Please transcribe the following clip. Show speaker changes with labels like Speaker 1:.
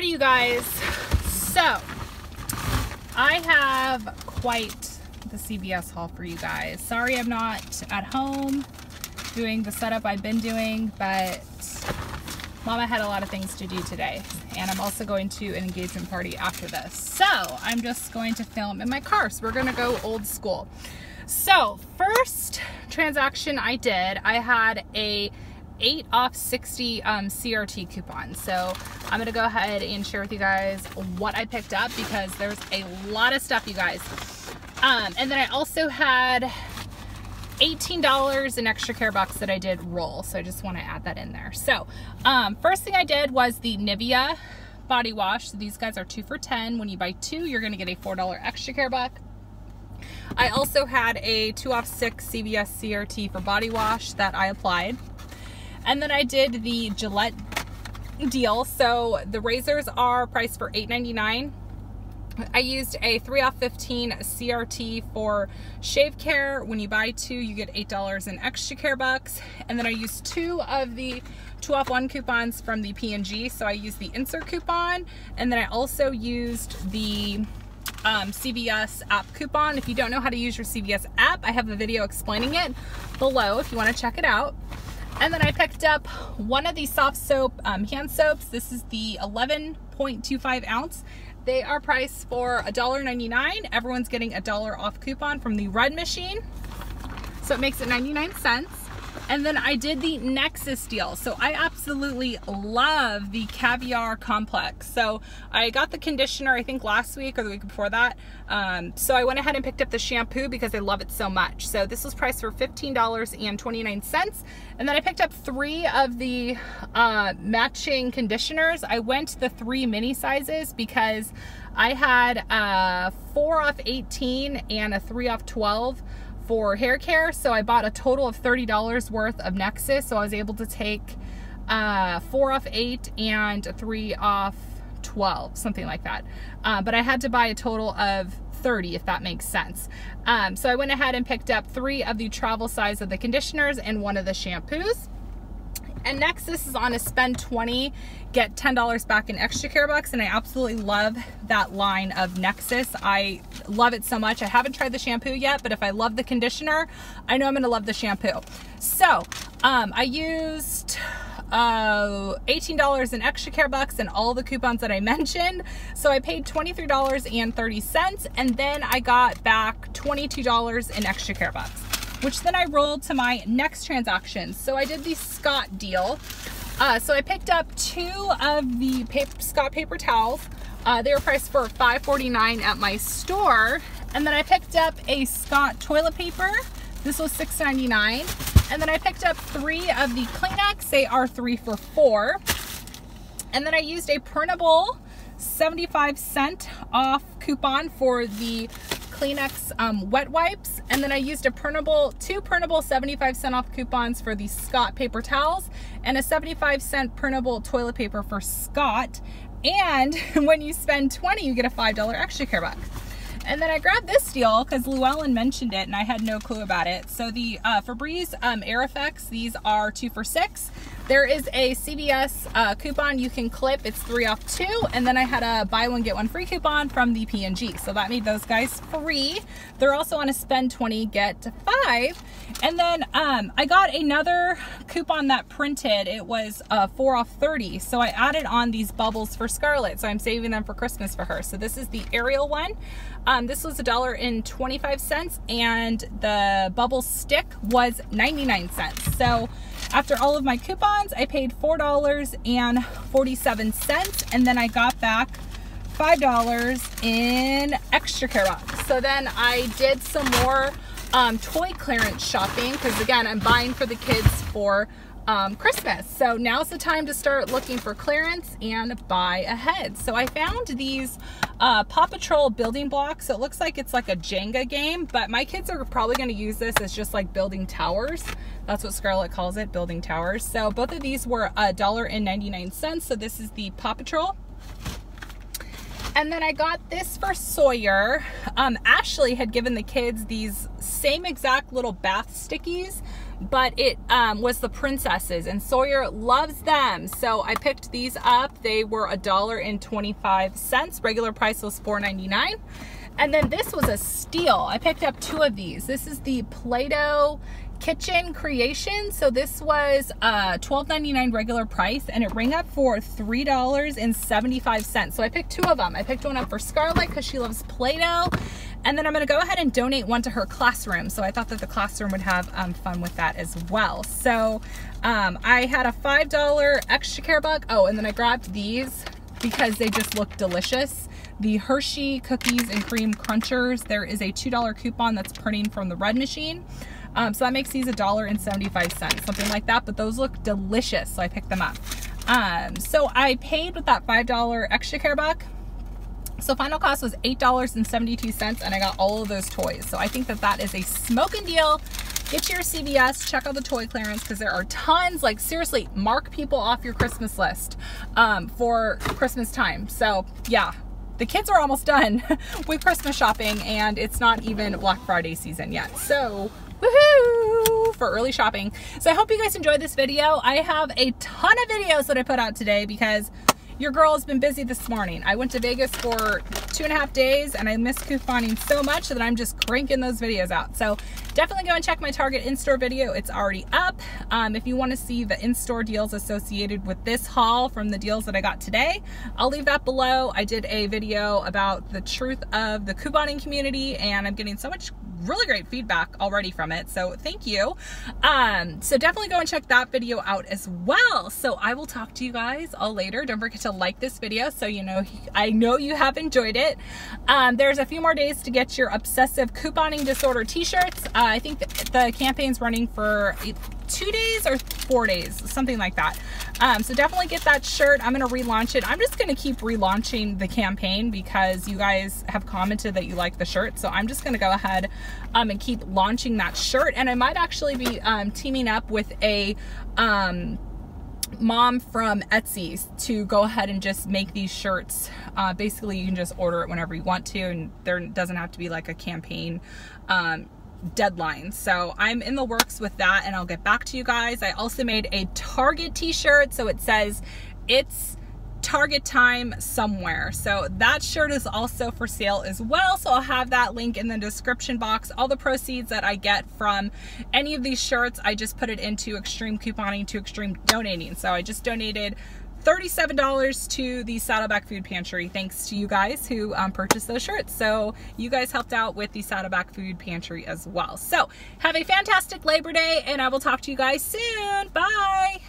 Speaker 1: Alrighty, you guys. So, I have quite the CVS haul for you guys. Sorry I'm not at home doing the setup I've been doing, but Mama had a lot of things to do today. And I'm also going to an engagement party after this. So, I'm just going to film in my car. So, we're going to go old school. So, first transaction I did, I had a 8 off 60 CRT coupon. So I'm gonna go ahead and share with you guys what I picked up because there's a lot of stuff, you guys. And then I also had $18 in extra care bucks that I did roll. So I just want to add that in there. So first thing I did was the Nivea body wash. So these guys are 2 for $10. When you buy 2, you're gonna get a $4 extra care buck. I also had a 2 off 6 CVS CRT for body wash that I applied. And then I did the Gillette deal. So the razors are priced for $8.99. I used a 3 off 15 CRT for shave care. When you buy 2, you get $8 in extra care bucks. And then I used 2 of the 2 off 1 coupons from the P&G. So I used the insert coupon, and then I also used the CVS app coupon. If you don't know how to use your CVS app, I have a video explaining it below if you want to check it out. And then I picked up one of these soft soap hand soaps. This is the 11.25 ounce. They are priced for $1.99. Everyone's getting a $1 off coupon from the Red Machine. So it makes it 99 cents. And then I did the Nexus deal. So I absolutely love the Caviar Complex. So I got the conditioner, I think last week or the week before that. So I went ahead and picked up the shampoo because I love it so much. So this was priced for $15.29. And then I picked up 3 of the matching conditioners. I went the 3 mini sizes because I had 4 off 18 and a 3 off 12 for hair care. So I bought a total of $30 worth of Nexus. So I was able to take 4 off 8 and 3 off 12, something like that. But I had to buy a total of 30, if that makes sense. So I went ahead and picked up 3 of the travel size of the conditioners and 1 of the shampoos. And Nexus is on a spend 20, get $10 back in extra care bucks, and I absolutely love that line of Nexus. I love it so much. I haven't tried the shampoo yet, but if I love the conditioner, I know I'm gonna love the shampoo. So I used $18 in extra care bucks and all the coupons that I mentioned. So I paid $23.30, and then I got back $22 in extra care bucks, which then I rolled to my next transaction. So I did the Scott deal. So I picked up 2 of the Scott paper towels. They were priced for $5.49 at my store. And then I picked up a Scott toilet paper. This was $6.99. And then I picked up 3 of the Kleenex. They are 3 for $4. And then I used a printable 75-cent off coupon for the Kleenex wet wipes, and then I used a printable 2 printable 75-cent off coupons for the Scott paper towels and a 75-cent printable toilet paper for Scott. And when you spend 20, you get a $5 extra care buck. And then I grabbed this deal because Llewellyn mentioned it and I had no clue about it. So the Febreze Air Effects, these are 2 for $6. There is a CVS coupon you can clip. It's 3 off 2. And then I had a buy 1 get 1 free coupon from the P&G. So that made those guys free. They're also on a spend 20 get 5. And then I got another coupon that printed. It was 4 off 30. So I added on these bubbles for Scarlett. So I'm saving them for Christmas for her. So this is the Ariel one. This was $1.25, and the bubble stick was 99 cents. So after all of my coupons, I paid $4.47, and then I got back $5 in extra care bucks. So then I did some more toy clearance shopping because, again, I'm buying for the kids for Christmas. So now's the time to start looking for clearance and buy ahead. So I found these Paw Patrol building blocks. So it looks like it's like a Jenga game, but my kids are probably going to use this as just like building towers. That's what Scarlett calls it, building towers. So both of these were $1.99. So this is the Paw Patrol. And then I got this for Sawyer. Ashley had given the kids these same exact little bath stickies, but it was the princesses, and Sawyer loves them. So I picked these up. They were $1.25. Regular price was $4.99. And then this was a steal. I picked up 2 of these. This is the Play-Doh Kitchen Creation. So this was $12.99 regular price, and it rang up for $3.75. So I picked 2 of them. I picked one up for Scarlett because she loves Play-Doh, and then I'm going to go ahead and donate one to her classroom. So I thought that the classroom would have fun with that as well. So I had a $5 extra care buck. Oh, and then I grabbed these because they just look delicious. The Hershey Cookies and Cream Crunchers. There is a $2 coupon that's printing from the red machine. So that makes these $1.75, something like that, but those look delicious, so I picked them up. So I paid with that $5 extra care buck. So final cost was $8.72, and I got all of those toys. So I think that that is a smoking deal. Get to your CVS, check out the toy clearance, because there are tons. Like, seriously, mark people off your Christmas list for Christmas time. So yeah, the kids are almost done with Christmas shopping, and it's not even Black Friday season yet. So woohoo for early shopping. So I hope you guys enjoyed this video. I have a ton of videos that I put out today because your girl has been busy this morning. I went to Vegas for 2.5 days, and I missed couponing so much that I'm just cranking those videos out. So definitely go and check my Target in-store video. It's already up. If you want to see the in-store deals associated with this haul from the deals that I got today, I'll leave that below. I did a video about the truth of the couponing community, and I'm getting so much really great feedback already from it, so thank you. So definitely go and check that video out as well. So I will talk to you guys all later. Don't forget to like this video so you know I know you have enjoyed it. There's a few more days to get your obsessive couponing disorder t-shirts. I think the campaign's running for 2 days or 4 days, something like that. So definitely get that shirt. I'm going to relaunch it. I'm just going to keep relaunching the campaign because you guys have commented that you like the shirt. So I'm just going to go ahead and keep launching that shirt. And I might actually be teaming up with a mom from Etsy to go ahead and just make these shirts. Basically, you can just order it whenever you want to, and there doesn't have to be like a campaign deadline. So I'm in the works with that, and I'll get back to you guys. I also made a Target t-shirt, so it says it's Target time somewhere. So that shirt is also for sale as well. So I'll have that link in the description box. All the proceeds that I get from any of these shirts, I just put it into extreme couponing, to extreme donating. So I just donated $37 to the Saddleback Food Pantry, thanks to you guys who purchased those shirts. So you guys helped out with the Saddleback Food Pantry as well. So have a fantastic Labor Day, and I will talk to you guys soon. Bye.